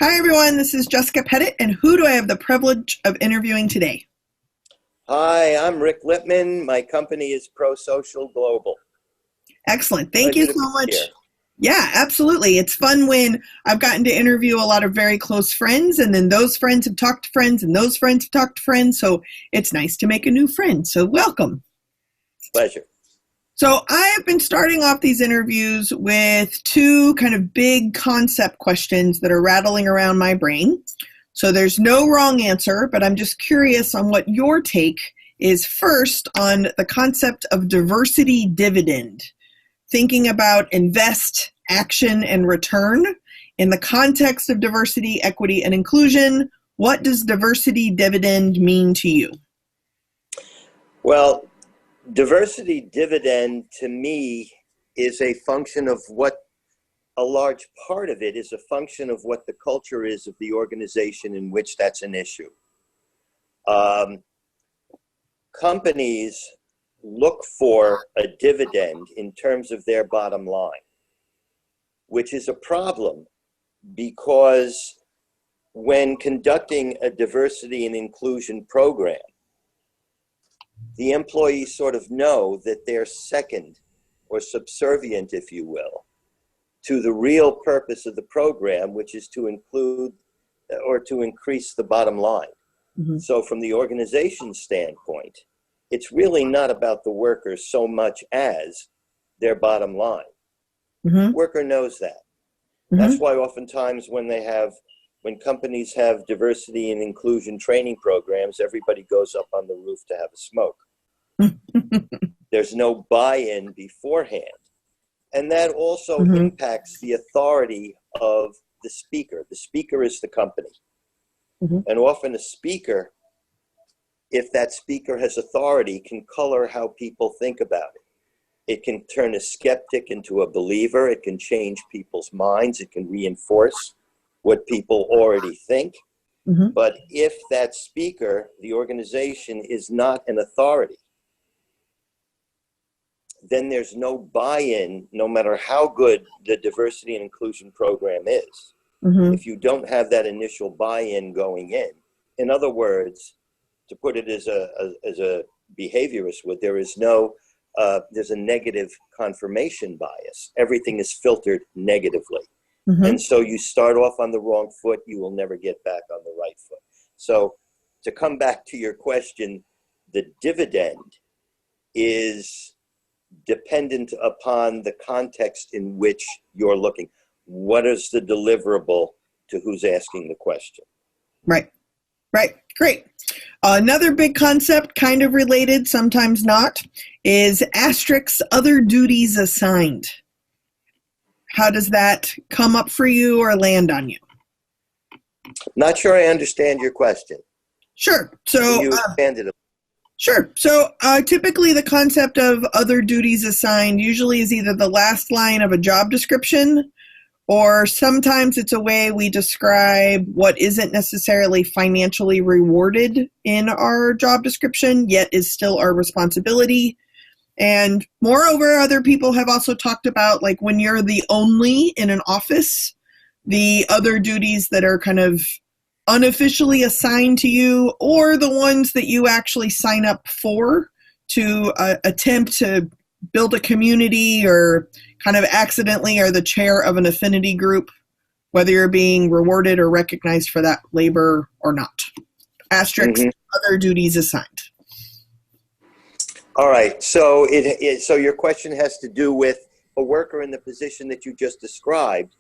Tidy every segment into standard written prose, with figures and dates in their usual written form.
Hi, everyone. This is Jessica Pettitt, and who do I have the privilege of interviewing today? Hi, I'm Ric Lipman. My company is Pro Social Global. Excellent. Thank you Pleasure to so be much. here. Yeah, absolutely. It's fun when I've gotten to interview a lot of very close friends, and then those friends have talked to friends, and those friends have talked to friends. So it's nice to make a new friend. So welcome. Pleasure. So I have been starting off these interviews with two kind of big concept questions that are rattling around my brain. So there's no wrong answer, but I'm just curious on what your take is first on the concept of diversity dividend. Thinking about invest, action, and return. In the context of diversity, equity, and inclusion, what does diversity dividend mean to you? Well, diversity dividend to me is a function of what a large part of it is a function of what the culture is of the organization in which that's an issue. Companies look for a dividend in terms of their bottom line, which is a problem because when conducting a diversity and inclusion program, the employees sort of know that they're second or subservient, if you will, to the real purpose of the program, which is to include or to increase the bottom line. Mm-hmm. So from the organization standpoint, it's really not about the workers so much as their bottom line. Mm-hmm. Worker knows that. Mm-hmm. That's why oftentimes when companies have diversity and inclusion training programs, everybody goes up on the roof to have a smoke. There's no buy-in beforehand. And that also mm-hmm. impacts the authority of the speaker. The speaker is the company. Mm-hmm. And often a speaker, if that speaker has authority, can color how people think about it. It can turn a skeptic into a believer. It can change people's minds. It can reinforce what people already think. Mm-hmm. But if that speaker, the organization, is not an authority, then there's no buy-in, no matter how good the diversity and inclusion program is. Mm-hmm. If you don't have that initial buy-in going in other words, to put it as a behaviorist would, there's a negative confirmation bias. Everything is filtered negatively. Mm-hmm. And so you start off on the wrong foot, you will never get back on the right foot. So to come back to your question, the dividend is dependent upon the context in which you're looking. What is the deliverable to who's asking the question? Right. Great. Another big concept, kind of related, sometimes not, is asterisk other duties assigned. How does that come up for you or land on you? Not sure I understand your question. Sure. So can you expand it a Sure. So typically the concept of other duties assigned usually is either the last line of a job description, or sometimes it's a way we describe what isn't necessarily financially rewarded in our job description, yet is still our responsibility. And moreover, other people have also talked about, like, when you're the only in an office, the other duties that are kind of unofficially assigned to you, or the ones that you actually sign up for to attempt to build a community, or kind of accidentally are the chair of an affinity group, whether you're being rewarded or recognized for that labor or not. Asterisk, mm-hmm. Other duties assigned. All right, so so your question has to do with a worker in the position that you just described.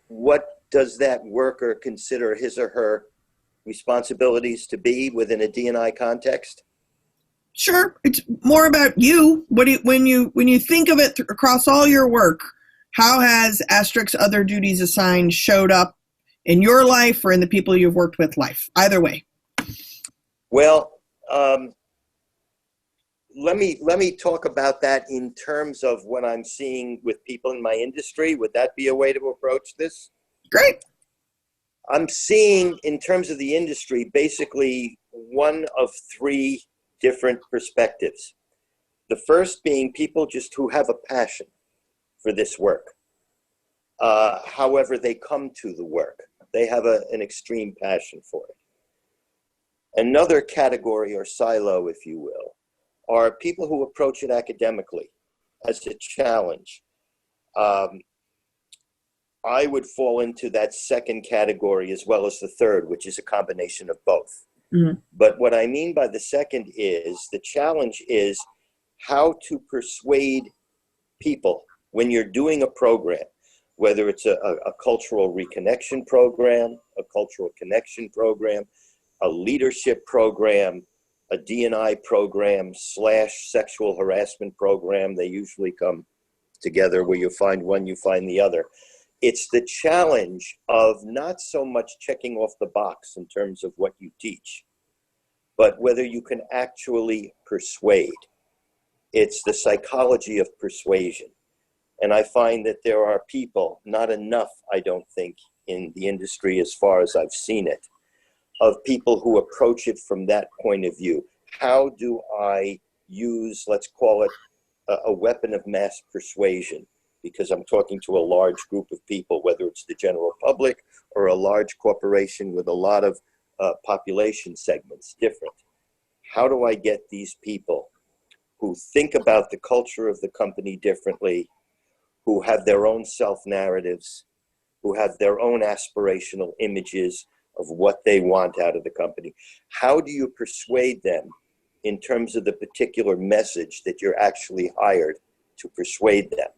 What does that worker consider his or her responsibilities to be within a D&I context? Sure, it's more about you. When you think of it across all your work, how has asterisk other duties assigned showed up in your life or in the people you've worked with life? Either way. Well, let me talk about that in terms of what I'm seeing with people in my industry. Would that be a way to approach this? Great. I'm seeing, in terms of the industry, basically one of three different perspectives. The first being people just who have a passion for this work, however they come to the work. They have an extreme passion for it. Another category or silo, if you will, are people who approach it academically as a challenge. I would fall into that second category as well as the third, which is a combination of both. Mm-hmm. But what I mean by the second is the challenge is how to persuade people when you're doing a program, whether it's a cultural reconnection program, a cultural connection program, a leadership program, a D&I program / sexual harassment program. They usually come together where you find one, you find the other. It's the challenge of not so much checking off the box in terms of what you teach, but whether you can actually persuade. It's the psychology of persuasion. And I find that there are people, not enough, I don't think, in the industry as far as I've seen it, of people who approach it from that point of view. How do I use, let's call it, a weapon of mass persuasion? Because I'm talking to a large group of people, whether it's the general public or a large corporation with a lot of population segments, different. How do I get these people who think about the culture of the company differently, who have their own self-narratives, who have their own aspirational images of what they want out of the company? How do you persuade them in terms of the particular message that you're actually hired to persuade them?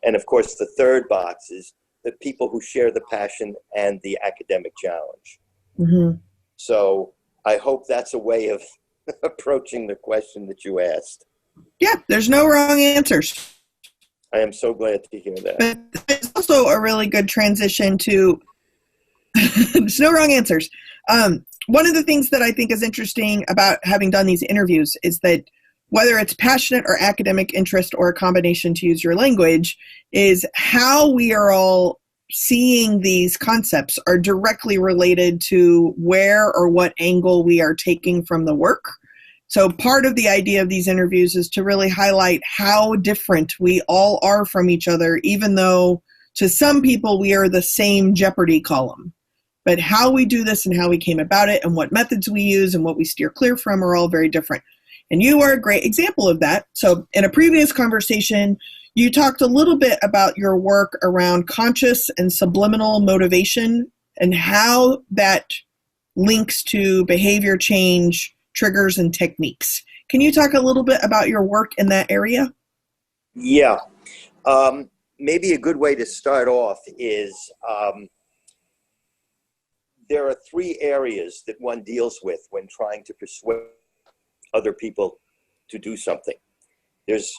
And of course, the third box is the people who share the passion and the academic challenge. Mm-hmm. So I hope that's a way of approaching the question that you asked. Yeah, there's no wrong answers. I am so glad to hear that. But it's also a really good transition to there's no wrong answers. One of the things that I think is interesting about having done these interviews is that whether it's passionate or academic interest or a combination, to use your language, is how we are all seeing these concepts are directly related to where or what angle we are taking from the work. So part of the idea of these interviews is to really highlight how different we all are from each other, even though to some people we are the same Jeopardy column. But how we do this and how we came about it and what methods we use and what we steer clear from are all very different. And you are a great example of that. So in a previous conversation, you talked a little bit about your work around conscious and subliminal motivation and how that links to behavior change, triggers, and techniques. Can you talk a little bit about your work in that area? Yeah. Maybe a good way to start off is there are three areas that one deals with when trying to persuade other people to do something.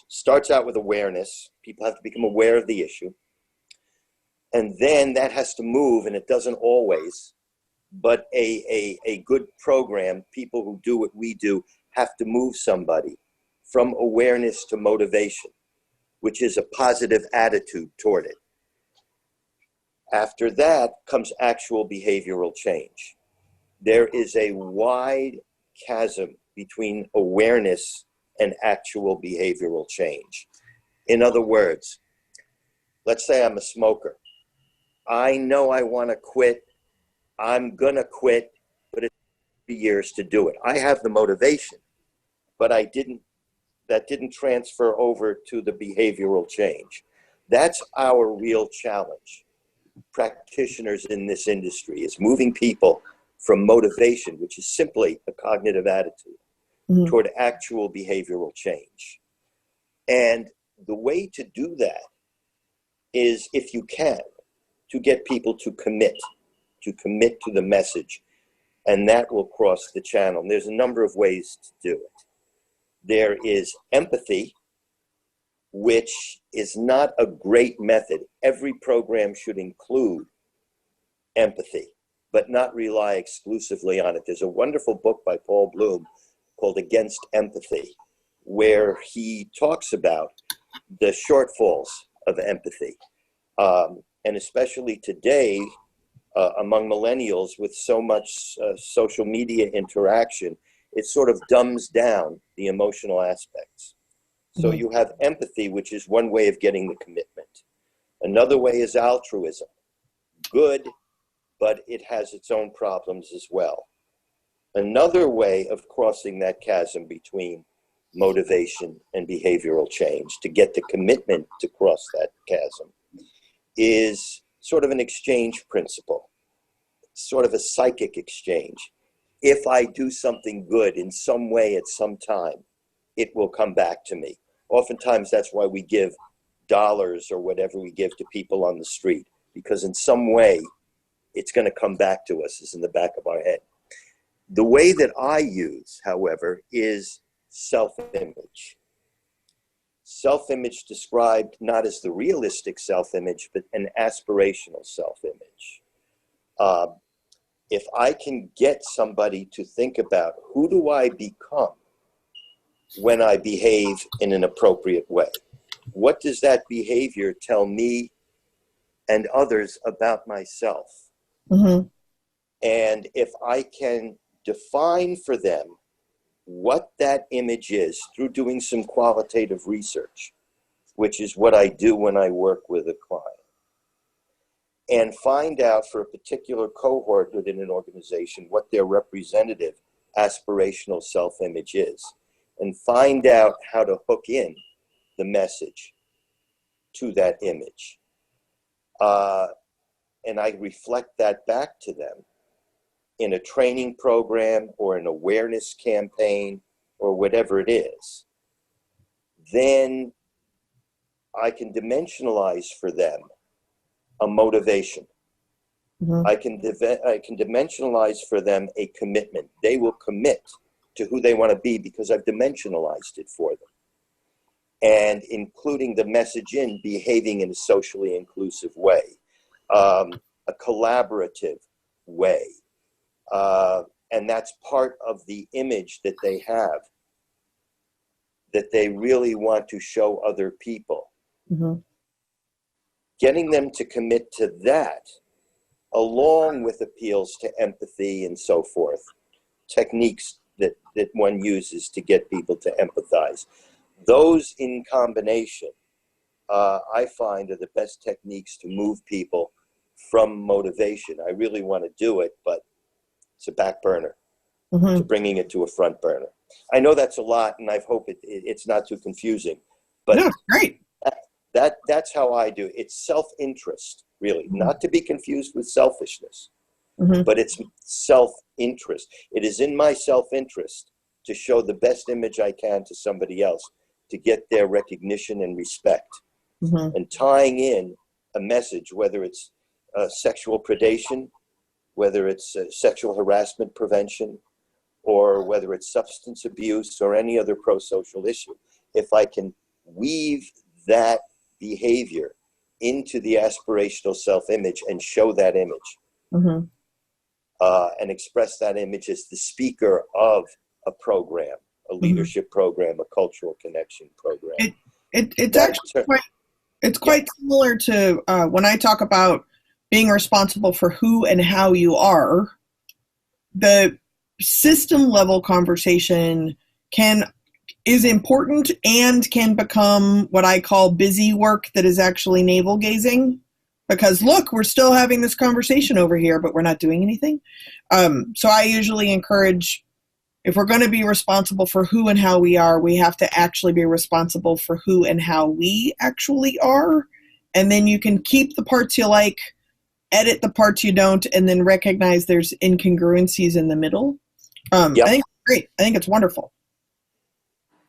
Starts out with awareness. People have to become aware of the issue. And then that has to move, and it doesn't always. But a good program, people who do what we do, have to move somebody from awareness to motivation, which is a positive attitude toward it. After that comes actual behavioral change. There is a wide chasm between awareness and actual behavioral change. In other words, let's say I'm a smoker. I know I want to quit. I'm going to quit, but it took years to do it. I have the motivation, but that didn't transfer over to the behavioral change. That's our real challenge. Practitioners in this industry is moving people from motivation, which is simply a cognitive attitude, toward actual behavioral change. And the way to do that is, if you can, to get people to commit to the message, and that will cross the channel. And there's a number of ways to do it. There is empathy, which is not a great method. Every program should include empathy, but not rely exclusively on it. There's a wonderful book by Paul Bloom called Against Empathy, where he talks about the shortfalls of empathy. And especially today, among millennials with so much social media interaction, it sort of dumbs down the emotional aspects. So you have empathy, which is one way of getting the commitment. Another way is altruism. Good but it has its own problems as well. Another way of crossing that chasm between motivation and behavioral change, to get the commitment to cross that chasm, is sort of an exchange principle, sort of a psychic exchange. If I do something good in some way at some time, it will come back to me. Oftentimes, that's why we give dollars or whatever we give to people on the street, because in some way, it's going to come back to us, is in the back of our head. The way that I use, however, is self-image. Self-image described not as the realistic self-image, but an aspirational self-image. If I can get somebody to think about, who do I become when I behave in an appropriate way? What does that behavior tell me and others about myself? Mm-hmm. And if I can define for them what that image is through doing some qualitative research, which is what I do when I work with a client, and find out for a particular cohort within an organization what their representative aspirational self-image is, and find out how to hook in the message to that image. And I reflect that back to them in a training program or an awareness campaign or whatever it is. Then I can dimensionalize for them a motivation. Mm-hmm. I can dimensionalize for them a commitment. They will commit to who they want to be because I've dimensionalized it for them. And including the message in behaving in a socially inclusive way, a collaborative way. And that's part of the image that they have, that they really want to show other people. Mm-hmm. Getting them to commit to that, along with appeals to empathy and so forth, techniques that one uses to get people to empathize. Those in combination, I find, are the best techniques to move people from motivation. I really want to do it, but it's a back burner, Mm-hmm. to bringing it to a front burner. I know that's a lot, and I hope it's not too confusing, but No, great. That's how I do it. It's self-interest, really, not to be confused with selfishness, Mm-hmm. but it's self-interest. It is in my self-interest to show the best image I can to somebody else, to get their recognition and respect. Mm-hmm. And tying in a message, whether it's sexual predation, whether it's sexual harassment prevention, or whether it's substance abuse or any other pro-social issue. If I can weave that behavior into the aspirational self-image and show that image, Mm-hmm. and express that image as the speaker of a program, a leadership program, a cultural connection program. It's actually quite similar to when I talk about being responsible for who and how you are. The system level conversation is important and can become what I call busy work that is actually navel gazing, because look, we're still having this conversation over here, but we're not doing anything. So I usually encourage, if we're going to be responsible for who and how we are, we have to actually be responsible for who and how we actually are. And then you can keep the parts you like, edit the parts you don't, and then recognize there's incongruencies in the middle. I think it's great. I think it's wonderful.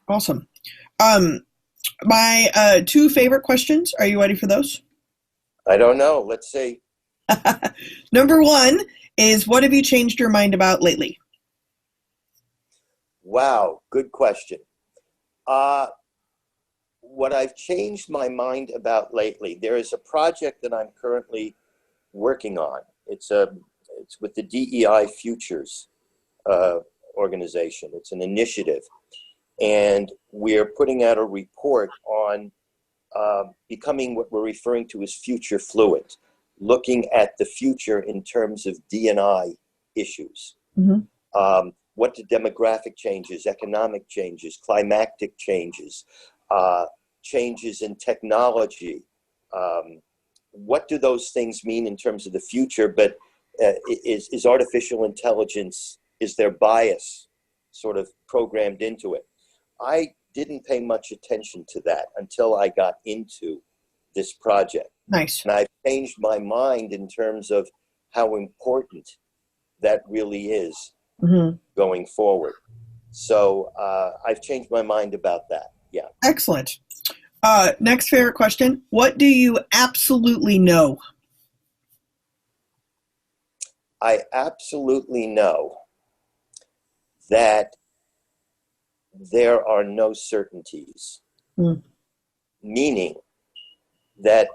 Awesome. My two favorite questions. Are you ready for those? I don't know. Let's see. Number one is, what have you changed your mind about lately? Wow, good question. What I've changed my mind about lately, there is a project that I'm currently working on. It's with the DEI Futures organization. It's an initiative. And we're putting out a report on becoming what we're referring to as future fluent, looking at the future in terms of D&I issues. Mm-hmm. What the demographic changes, economic changes, climactic changes, changes in technology, what do those things mean in terms of the future? But is artificial intelligence, is their bias sort of programmed into it? I didn't pay much attention to that until I got into this project. Nice. And I've changed my mind in terms of how important that really is going forward. So I've changed my mind about that. Yeah. Excellent. Next favorite question. What do you absolutely know? I absolutely know that there are no certainties, meaning that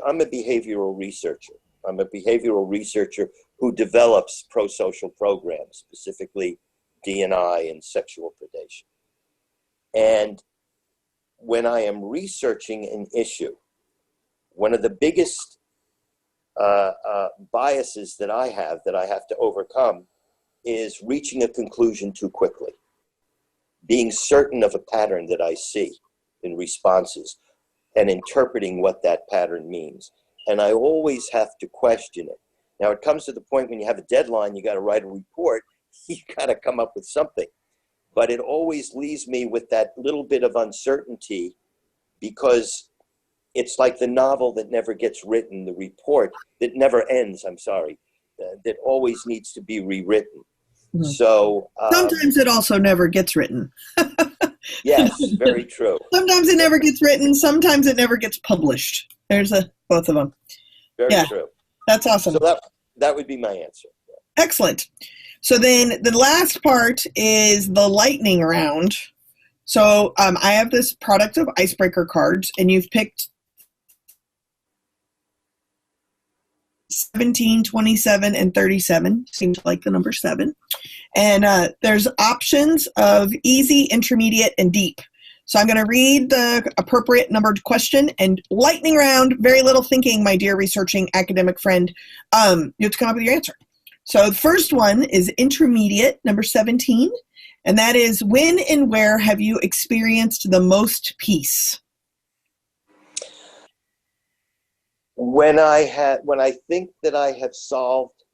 I'm a behavioral researcher. I'm a behavioral researcher who develops pro-social programs, specifically D&I and sexual predation. And when I am researching an issue, one of the biggest biases that I have to overcome is reaching a conclusion too quickly, being certain of a pattern that I see in responses and interpreting what that pattern means. And I always have to question it. Now, it comes to the point when you have a deadline, you got to write a report, you got to come up with something. But it always leaves me with that little bit of uncertainty, because it's like the novel that never gets written, the report that never ends, that always needs to be rewritten. So sometimes it also never gets written. Yes, very true. Sometimes it never gets written. Sometimes it never gets published. There's both of them. Very true. That's awesome. So that would be my answer. Excellent. So then the last part is the lightning round. So I have this product of icebreaker cards, and you've picked 17, 27, and 37. Seems like the number 7. And there's options of easy, intermediate, and deep. So I'm going to read the appropriate numbered question, and lightning round, very little thinking, my dear researching academic friend. You have to come up with your answer. So the first one is intermediate, number 17, and that is, when and where have you experienced the most peace? When I think that I have solved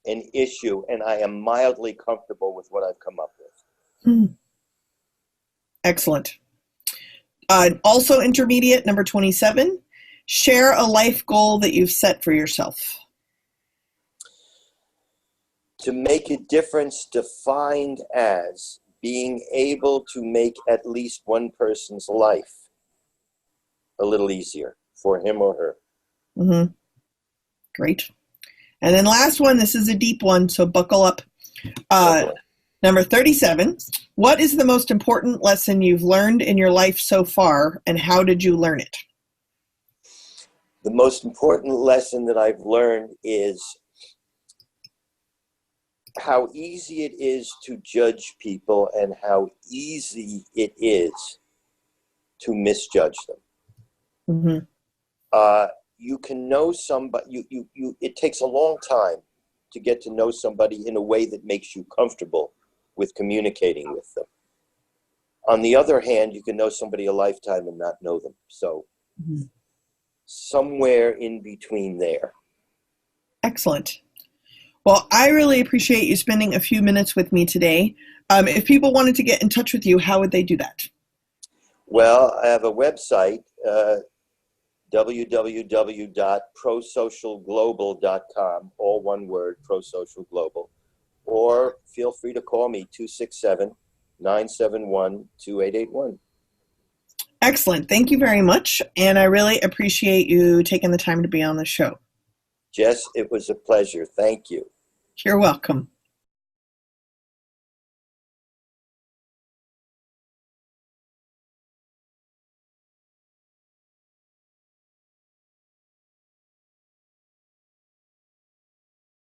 an issue and I am mildly comfortable with what I've come up with. Excellent. Also intermediate, number 27, share a life goal that you've set for yourself. To make a difference defined as being able to make at least one person's life a little easier for him or her. Great. And then last one, this is a deep one, so buckle up. Number 37, what is the most important lesson you've learned in your life so far, and how did you learn it? The most important lesson that I've learned is how easy it is to judge people and how easy it is to misjudge them. You can know somebody, it takes a long time to get to know somebody in a way that makes you comfortable with communicating with them. On the other hand, you can know somebody a lifetime and not know them. So somewhere in between there. Excellent. Well, I really appreciate you spending a few minutes with me today. If people wanted to get in touch with you, how would they do that? Well, I have a website, www.prosocialglobal.com, all one word, Prosocial Global. Or feel free to call me, 267-971-2881. Excellent. Thank you very much. And I really appreciate you taking the time to be on the show. Jess, it was a pleasure. Thank you. You're welcome.